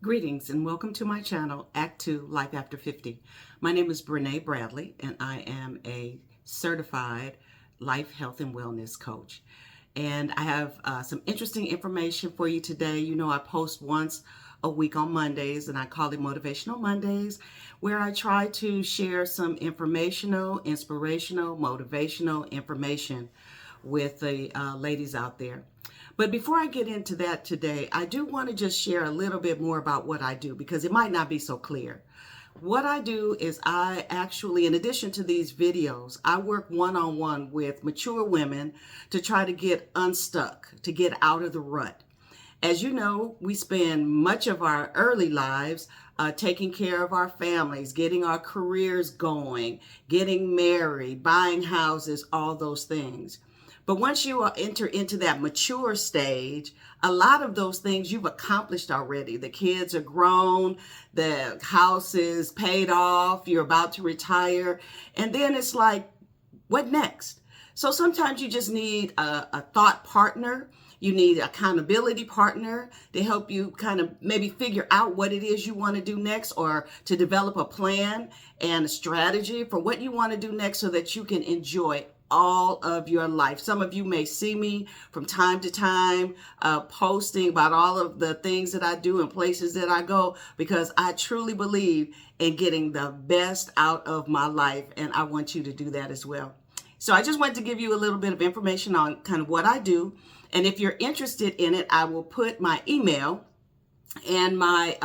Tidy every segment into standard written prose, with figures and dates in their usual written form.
Greetings and welcome to my channel, Act 2, Life After 50. My name is Brene Bradley and I am a certified life, health, and wellness coach. And I have some interesting information for you today. You know, I post once a week on Mondays and I call it Motivational Mondays, where I try to share some informational, inspirational, motivational information with the ladies out there. But before I get into that today, I do want to just share a little bit more about what I do because it might not be so clear. What I do is I actually, in addition to these videos, I work one-on-one with mature women to try to get unstuck, to get out of the rut. As you know, we spend much of our early lives taking care of our families, getting our careers going, getting married, buying houses, all those things. But once you enter into that mature stage, a lot of those things you've accomplished already. The kids are grown, the house is paid off, you're about to retire, and then it's like, what next? So sometimes you just need a thought partner. You need an accountability partner to help you kind of maybe figure out what it is you want to do next, or to develop a plan and a strategy for what you want to do next so that you can enjoy all of your life. Some of you may see me from time to time posting about all of the things that I do and places that I go, because I truly believe in getting the best out of my life, and I want you to do that as well. So I just wanted to give you a little bit of information on kind of what I do, and if you're interested in it, I will put my email and my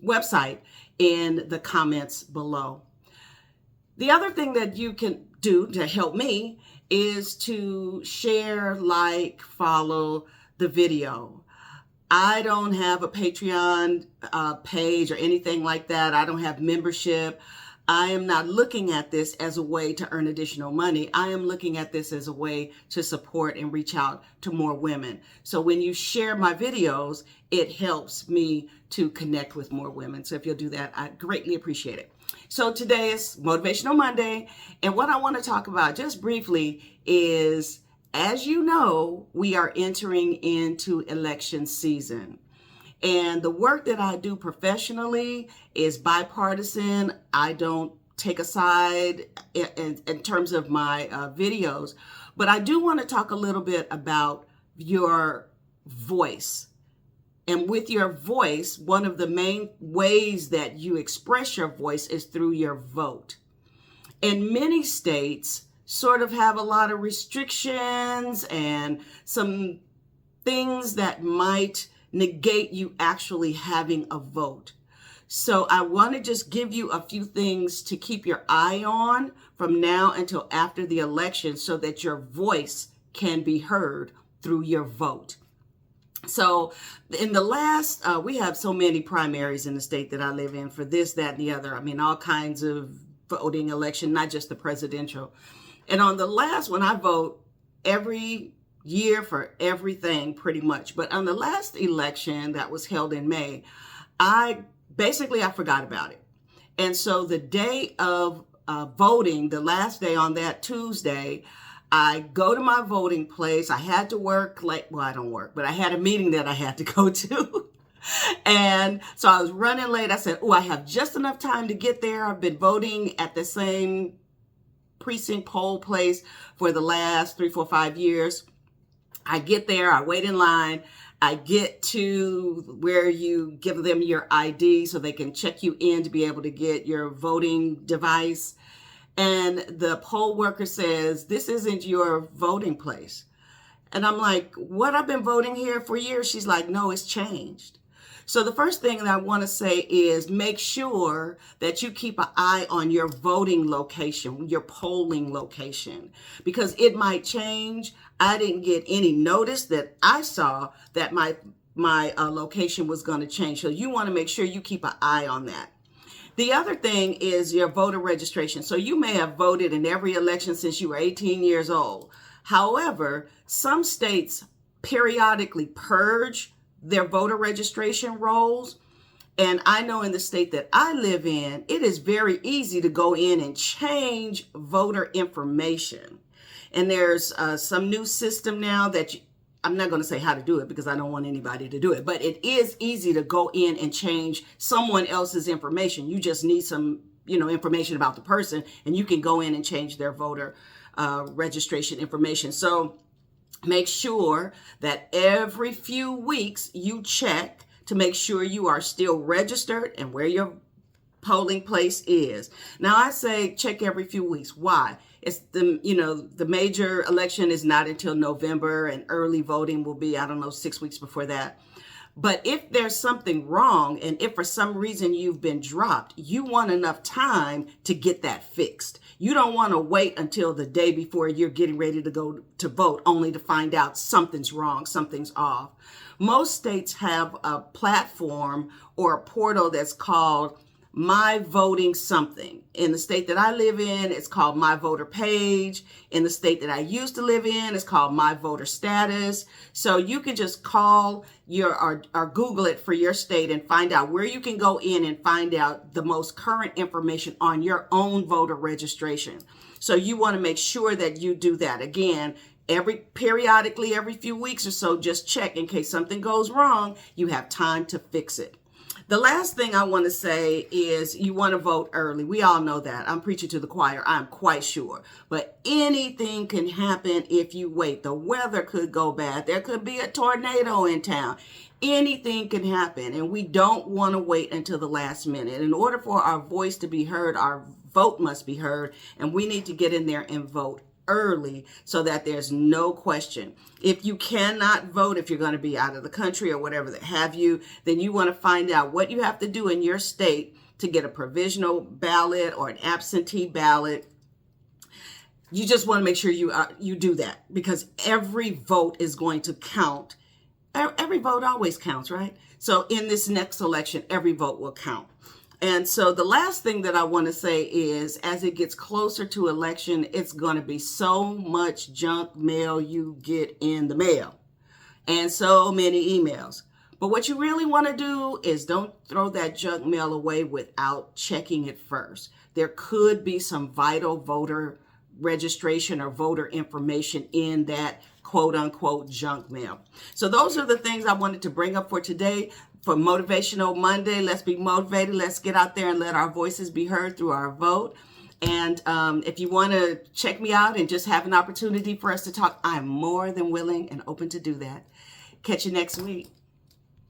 website in the comments below. The other thing that you can do to help me is to share, like, follow the video. I don't have a Patreon page or anything like that. I don't have membership. I am not looking at this as a way to earn additional money. I am looking at this as a way to support and reach out to more women. So when you share my videos, it helps me to connect with more women. So if you'll do that, I greatly appreciate it. So today is Motivational Monday, and what I want to talk about just briefly is, as you know, we are entering into election season. And the work that I do professionally is bipartisan. I don't take a side in terms of my videos, but I do want to talk a little bit about your voice. And with your voice, one of the main ways that you express your voice is through your vote. And many states sort of have a lot of restrictions and some things that might negate you actually having a vote. So I want to just give you a few things to keep your eye on from now until after the election so that your voice can be heard through your vote. So in the last, we have so many primaries in the state that I live in for this, that, and the other. I mean, all kinds of voting election, not just the presidential. And on the last one, I vote every year for everything pretty much. But on the last election that was held in May, I forgot about it. And so the day of voting, the last day on that Tuesday, I go to my voting place. I had to work late. Well, I don't work, but I had a meeting that I had to go to. And so I was running late. I said, oh, I have just enough time to get there. I've been voting at the same precinct poll place for the last 3, 4, 5 years. I get there. I wait in line. I get to where you give them your ID so they can check you in to be able to get your voting device. And the poll worker says, this isn't your voting place. And I'm like, what? I've been voting here for years. She's like, no, it's changed. So the first thing that I want to say is make sure that you keep an eye on your voting location, your polling location, because it might change. I didn't get any notice that I saw that my location was going to change. So you want to make sure you keep an eye on that. The other thing is your voter registration. So you may have voted in every election since you were 18 years old. However, some states periodically purge their voter registration rolls. And I know in the state that I live in, it is very easy to go in and change voter information. And there's some new system now that I'm not going to say how to do it because I don't want anybody to do it, but it is easy to go in and change someone else's information. You just need some, information about the person, and you can go in and change their voter registration information. So make sure that every few weeks you check to make sure you are still registered and where your polling place is. Now I say check every few weeks. Why? It's the major election is not until November, and early voting will be, 6 weeks before that. But if there's something wrong, and if for some reason you've been dropped, you want enough time to get that fixed. You don't want to wait until the day before you're getting ready to go to vote only to find out something's wrong, something's off. Most states have a platform or a portal that's called My Voting Something. In the state that I live in, it's called My Voter Page. In the state that I used to live in, it's called My Voter Status. So you can just call or Google it for your state and find out where you can go in and find out the most current information on your own voter registration. So you want to make sure that you do that. Again, periodically, every few weeks or so, just check in case something goes wrong. You have time to fix it. The last thing I want to say is you want to vote early. We all know that. I'm preaching to the choir. I'm quite sure. But anything can happen if you wait. The weather could go bad. There could be a tornado in town. Anything can happen, and we don't want to wait until the last minute. In order for our voice to be heard, our vote must be heard, and we need to get in there and vote early so that there's no question. If you cannot vote, if you're going to be out of the country or whatever that have you, then you want to find out what you have to do in your state to get a provisional ballot or an absentee ballot. You just want to make sure you do that, because every vote is going to count. Every vote always counts, right? So in this next election, every vote will count. And so the last thing that I want to say is, as it gets closer to election, it's going to be so much junk mail you get in the mail and so many emails. But what you really want to do is don't throw that junk mail away without checking it first. There could be some vital voter registration or voter information in that quote unquote junk mail. So those are the things I wanted to bring up for today. For Motivational Monday, let's be motivated. Let's get out there and let our voices be heard through our vote. And if you want to check me out and just have an opportunity for us to talk, I'm more than willing and open to do that. Catch you next week.